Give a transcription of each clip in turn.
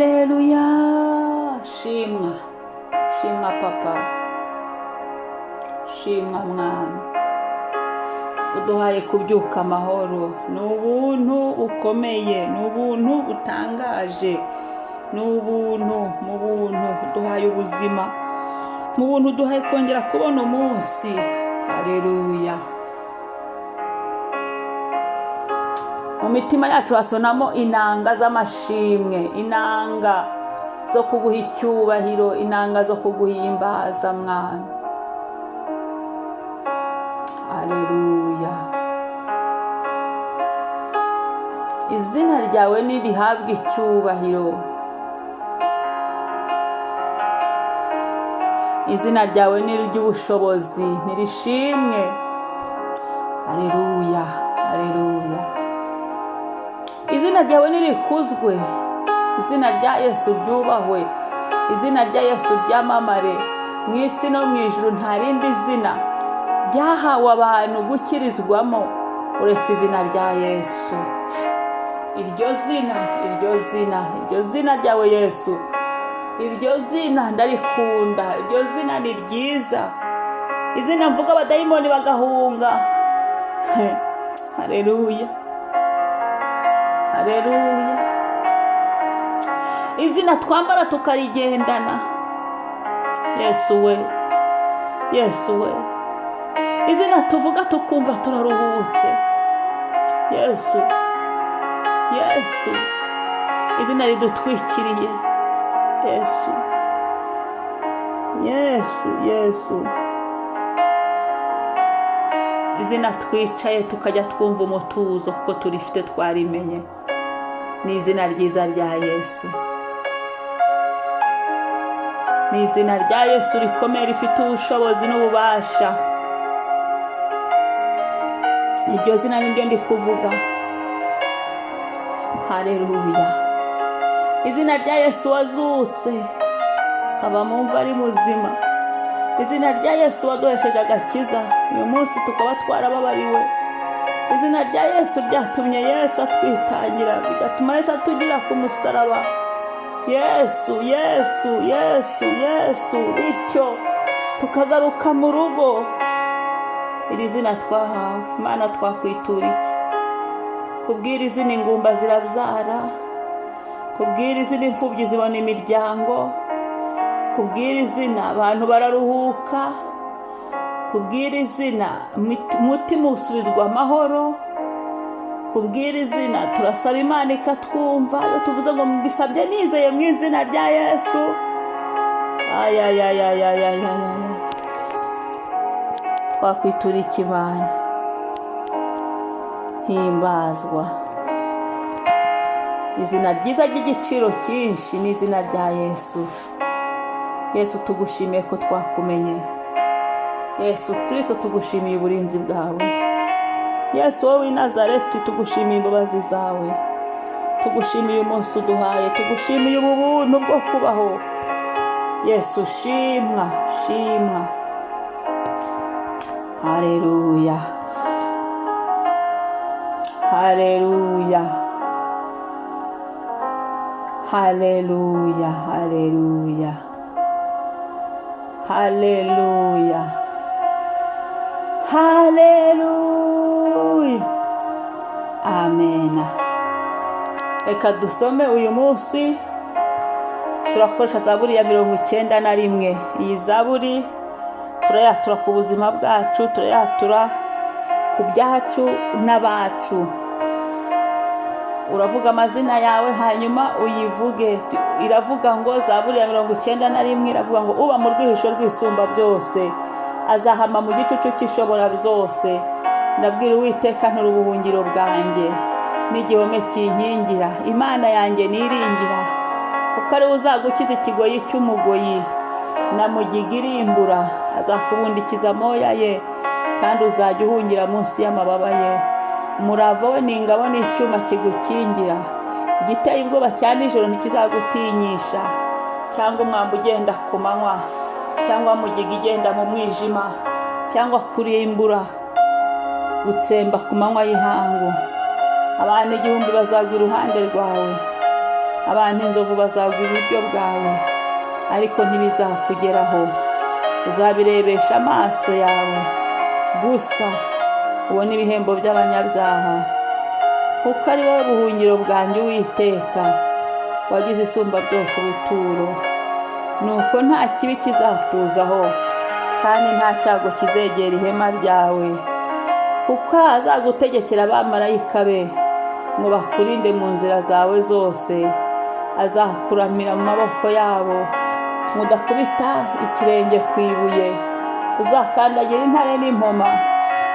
Haleluya. Shimwa, shimwa papa, shimwa mwami, uduhaye kubyuka amahoro. Ni ubuntu bukomeye, ni ubuntu butangaje, ni ubuntu, mu buntu uduhaye ubuzima, mu buntu uduhaye kongera kubona umunsi. Haleluya. Mu mitima yacu hasonamo inanga z'amashimwe, inanga zo kuguha icyubahiro, inanga zo kuguhimbaza mwami. Haleluya. Izina ryawe nirihabwe icyubahiro, izina ryawe ni iry'ubushobozi, nirishimwe. Haleluya, haleluya. Izina ryawe nirikuzwe, izina rya Yesu ryubahwe, izina rya Yesu ryamamare mu isi no mu ijuru. Nta rindi zina ryahawe abantu gukirizwamo uretse izina rya Yesu. Iryo zina, iryo zina, iryo zina ryawe Yesu, iryo zina ndarikunda, iryo zina ni ryiza, izina mvuga abadayimoni bagahunga. Haleluya, haleluya. Izina twambara tukarigendana, Yesu we, Yesu we. Izina tuvuga tukumva turaruhutse, Yesu, Yesu. Izina ridutwikiriye, Yesu, Yesu, Yesu. Izina twicaye tukajya twumva umutuzo kuko turifite, twarimenye. Ni izina ryiza rya Yesu, ni izina rya Yesu rikomeye, rifite ubushobozi n'ububasha. Iryo zina niryo ndi kuvuga. Haleluya. Izina rya Yesu wazutse akaba mu mva ari muzima, izina rya Yesu waduhesheje agakiza, uyu munsi tukaba twarababariwe. Izina rya Yesu ryatumye Yesu atwitangira, bigatuma Yesu atugira ku musaraba. Yesu, Yesu, Yesu, Yesu. Bityo tukagaruka mu rugo. Iri zina twahawe, Imana twakwitura iki? Kubwira izina ingumba zirabyara, kubwira izina imfubyi zibona imiryango, kubwira izina abantu bararuhuka, kubwira izina umutima usubizwa amahoro, kubwira izina turasaba Imana ikatwumva. Iyo tuvuze ngo mbisabye nizeye mu izina rya Yesu, twakwitura iki Imana? Himbazwa. Izina ryiza ry'igiciro cyinshi ni izina rya Yesu. Yesu tugushimiye ko twakumenye, Yesu Kristo tugushimiye uburinzi bwawe, Yesu wowe w'i Nazareti tugushimiye imbabazi zawe, tugushimiye umunsi uduhaye, tugushimiye ubu buntu bwo kubaho. Yesu shimwa, shimwa. Haleluya, haleluya, haleluya, haleluya, haleluya, haleluya. Amen. Reka dusome uyu munsi, turakoresha Zaburi ya 91. Iyi Zaburi turayatura ku buzima bwacu, turayatura ku byacu n'abacu. Uravuga amazina yawe hanyuma uyivuge. Iravuga ngo Zaburi ya 91 iravuga ngo uba mu rwihisho rwisumba byose azahama mu gicucu cy'ishobora byose. Ndabwira Uwiteka ntura ubuhungiro bwanjye n'igihome kinkingira. Imana yanjye niringira, kuko ari uzagukiza ikigoyi cy'umugoyi na mugiga irimbura. Azakubundikiza amoya ye kandi uzajya uhungira munsi y'amababa ye. Umurava we ni ingabo n'icyuma kigukingira. Igiteye ubwoba cya nijoro ntikizagutinyisha, cyangwa umwambi ugenda ku manywa, cyangwa mugiga igenda mu mwijima, cyangwa kurimbura gutsemba ku manywa y'ihangu. Abantu igihumbi bazagwa iruhande rwawe, abantu inzovu bazagwa iburyo bwawe ariko ntibizakugeraho. Uzabirebesha amaso yawe gusa ubone ibihembo by'abanyabyaha, kuko ari wowe buhungiro bwanjye Uwiteka, wagize isumba byose ubuturo. Nuko nta kibi kizakuzaho kandi nta cyago kizegera ihema ryawe, kuko azagutegekera abamarayika be ngo bakurinde mu nzira zawe zose. Azakuramira mu maboko yabo, mudakubita ikirenge ku ibuye. Uzakandagira intare n'impoma,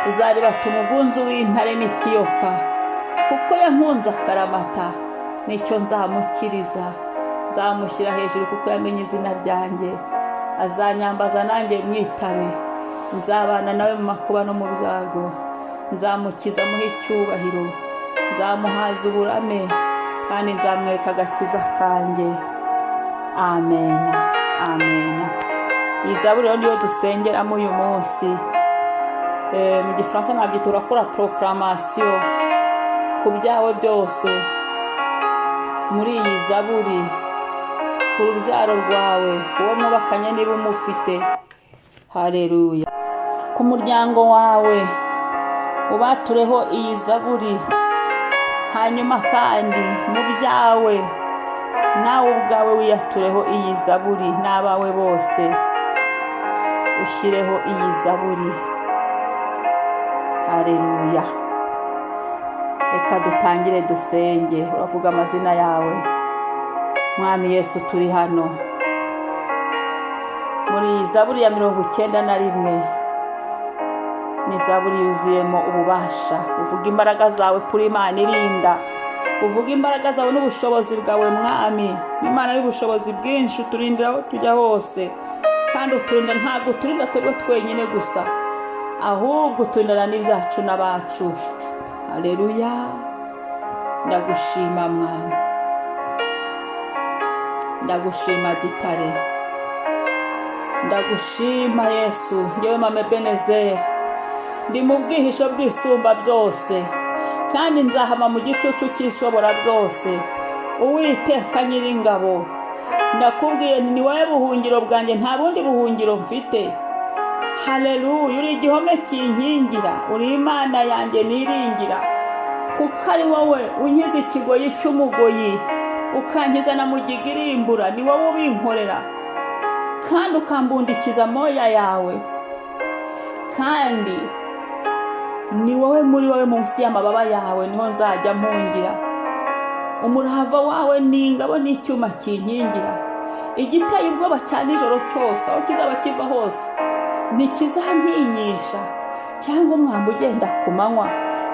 uzaribata umugunzu w'intare n'ikiyoka. Kuko yankunze akaramata, nicyo nzamukiriza. Nzamushyira hejuru kuko yamenye izina ryanjye. Azanyambaza nanjye mwitabe. Nzabana nawe mu makuba no mu byago. Nzamukiza muhe icyubahiro. Nzamuhaza uburame kandi nzamwereka agakiza kanjye. Amen, amen. Iyi zaburi rero niyo dusengeramo uyu munsi. Mu gifaransa ntabwo turakora proclamation ku byawe byose muri iyi zaburi, ku rubyaro rwawe, uwo mwubakanye niba umufite. Haleluya. Ku muryango wawe ubatureho iyi zaburi, hanyuma kandi mu byawe nawe ubwawe wiyatureho iyi zaburi, n'abawe bose ushyireho iyi zaburi. Haleluya. Reka dutangire dusenge. Uravuga amazina yawe. Mwami Yesu, turi hano muri iyi zaburi ya 91. Ni zaburi yuzuyemo ububasha. Uvuga imbaraga zawe kuri Imana irinda. Uvuga imbaraga zawe n'ubushobozi bwawe Mwami, Imana y'ubushobozi bwinshi. Uturindira aho tujya hose, kandi uturinda, ntabwo uturinda twebwe twenyine gusa, ahubwo uturindana n'ibyacu n'abacu. Haleluya. Ndagushima Mwami, ndagushima Gitare, ndagushima Yesu. Ngewe Mama Ebenezer ndi mu bwihisho bw'isumba byose, kandi nzahama mu gicucu cy'ishobora byose. Uwiteka Nyiringabo, ndakubwiye ni wowe buhungiro bwanjye, nta bundi buhungiro mfite. Haleluya. Uri igihome kinkingira, uri Imana yanjye niringira, kuko ari wowe unkiza ikigoyi cy'umugoyi, ukankiza na mugiga irimbura. Ni wowe ubinkorera kandi ukambundikiza moya yawe, kandi ni wowe, muri wowe munsi y'amababa yawe niho nzajya mpungira. Umurava wawe ni ingabo n'icyuma kinkingira. Igiteye ubwoba cya nijoro cyose, aho kizaba kiva hose ntikizantinyisha, cyangwa umwambi ugenda ku manywa,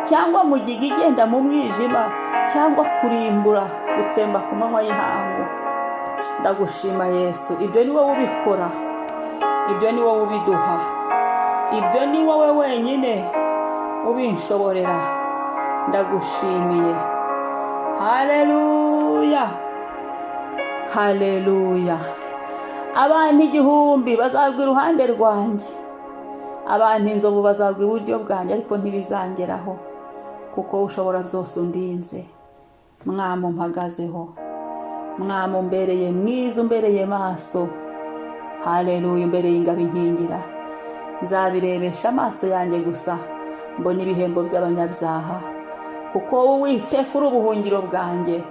cyangwa mugiga igenda mu mwijima, cyangwa kurimbura gutsemba ku manywa y'ihangu. Ndagushima Yesu. Ibyo ni wowe ubikora, ibyo ni wowe ubiduha, ibyo ni wowe wenyine ubinshoborera. Ndagushimiye. Haleluya, haleluya. Abantu 1000 bazagwa iruhande rwanjye, abantu inzovu bazagwa iburyo bwanjye, ariko ntibizangeraho, kuko ushobora byose undinze. Mwami umpagazeho, Mwami umbereye mwiza, umbereye maso. Haleluya. Umbereye ingabo inkingira. Nzabirebesha amaso yanjye gusa mbona ibihembo by'abanyabyaha, kuko wowe Uwiteka uri ubuhungiro bwanjye,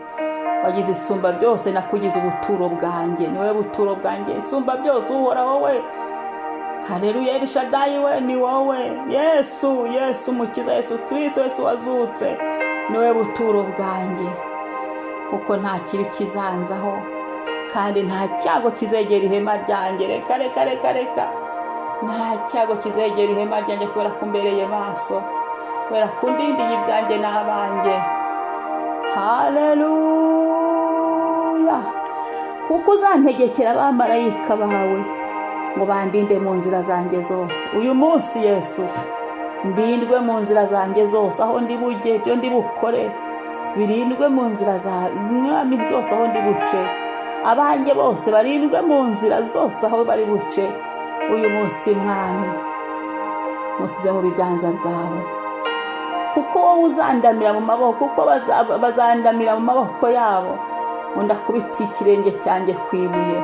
wagize isumba byose, nakugize ubuturo bwanjye. Ni wowe buturo bwanjye, isumba byose uhora wowe. Haleluya. Elishadayi we ni wowe. Yesu, Yesu Umukiza, Yesu Kristo, Yesu wazutse, ni wowe buturo bwanjye, kuko nta kibi kizanzaho kandi nta cyago kizegera ihema ryanjye. Reka reka reka reka, nta cyago kizegera ihema ryanjye, kubera kumbereye maso, kubera kundindiye ibyanjye n'abanjye. Haleluya. Kuko uzantegekera abamarayika bawe ngo bandinde mu nzira zanjye zose. Uyu munsi Yesu, ndindwe mu nzira zanjye zose, aho ndi bujye, ibyo ndi bukore birindwe mu nzira za Mwami zose, aho ndi buce. Abanjye bose barindwe mu nzira zose, aho bari buce. Uyu munsi Mwami, musize mu biganza byawe, kuko wowe uzandamira mu maboko, kuko bazandamira mu maboko yabo. ndakubita ikirenge cyanjye ku ibuye,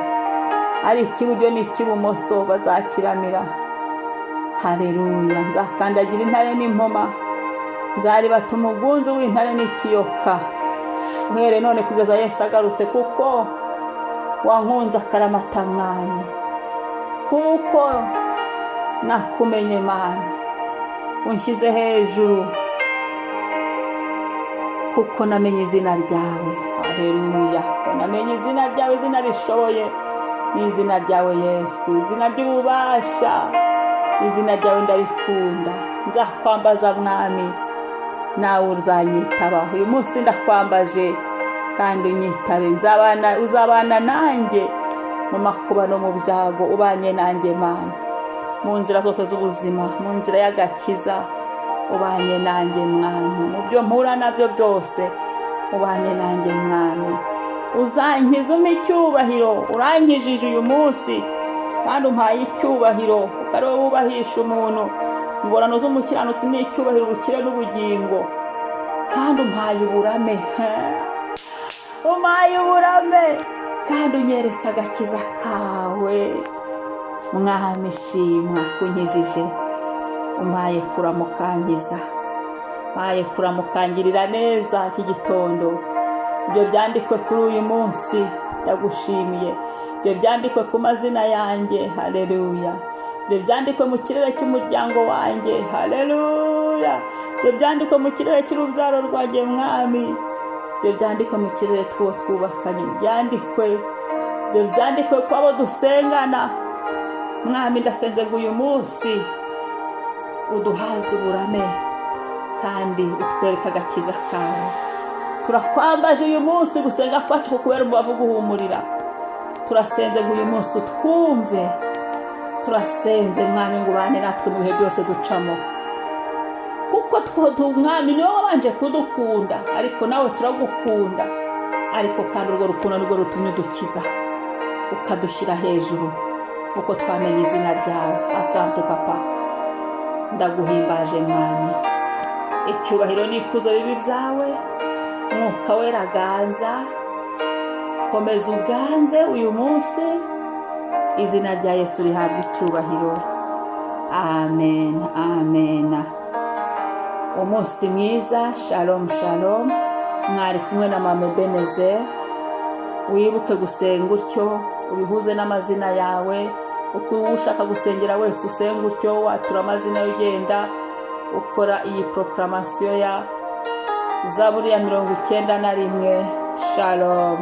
ari icy'iburyo n'icy'ibumoso bazakiramira. Haleluya. Nzakandagira intare n'impoma, nzaribata umugunzu w'intare n'ikiyoka, uhere none kugeza Yesu agarutse, kuko wankunze akaramata Mwami, kuko nakumenye Mana, unshyize hejuru, kuko namenye izina ryawe. Haleluya. Namenye izina ryawe, izina rishoboye ni izina ryawe Yesu, izina ry'ububasha, izina ryawe ndarikunda. Nzakwambaza Mwami, nawe uzanyitabaho. Uyu munsi ndakwambaje kandi unyitabe. Uzabana nanjye mu makuba no mu byago, ubanye nanjye Mana, mu nzira zose z'ubuzima, mu nzira y'agakiza ubanye nanjye Mwami, mu byo mpura nabyo byose ubanye nanjye Mwami. Uzankiza umpa icyubahiro. Urankijije uyu munsi kandi umpaye icyubahiro, kuko ari wowe wubahisha umuntu. Ingorano z'umukiranutsi ni icyubahiro, ubukire n'ubugingo, kandi umpaye uburame, umpaye uburame, kandi unyeretse agakiza kawe. Mwami shimwa kunkijije, umpaye kuramukangiza, umpaye kuramukangirira neza iki gitondo. Ibyo byandikwe kuri uyu munsi ndagushimiye, ibyo byandikwe ku mazina yanjye. Haleluya. Ibyo byandikwe mu kirere cy'umuryango wanjye. Haleluya. Ibyo byandikwe mu kirere cy'urubyaro rwanjye Mwami, ibyo byandikwe mu kirere tw'uwo twubakanye, ibyo byandikwe ku abo dusengana. Mwami ndasenze ngo uyu munsi uduhaze uburame kandi utwereke agakiza kawe. Turakwambaje uyu munsi, gusenga kwacu kukubera umubavu guhumurira. Turasenze ngo uyu munsi utwumve, turasenze Mwami ngo ubane natwe mu bihe byose ducamo, kuko Mwami niwe wabanje kudukunda, ariko nawe turagukunda. Ariko kandi urwo rukundo nirwo rutumye udukiza, ukadushyira hejuru, kuko twamenye izina ryawe. Asante Papa, ndaguhimbaje Mwami. Icyubahiro n'ikuzo bibi byawe. Mwuka wera ganza, komeza uganze uyu munsi. Izina rya Yesu rihabwa icyubahiro. Amen, amen. Umunsi mwiza. Shalom, shalom. Mwari kumwe na Mama Ebenezer. Wibuke gusenga utyo, ubihuze n'amazina yawe. Uko ushaka gusengera wese usenga utyo, watura amazina ugenda ukora iyi proclamation ya Zaburi ya 91. Shalom.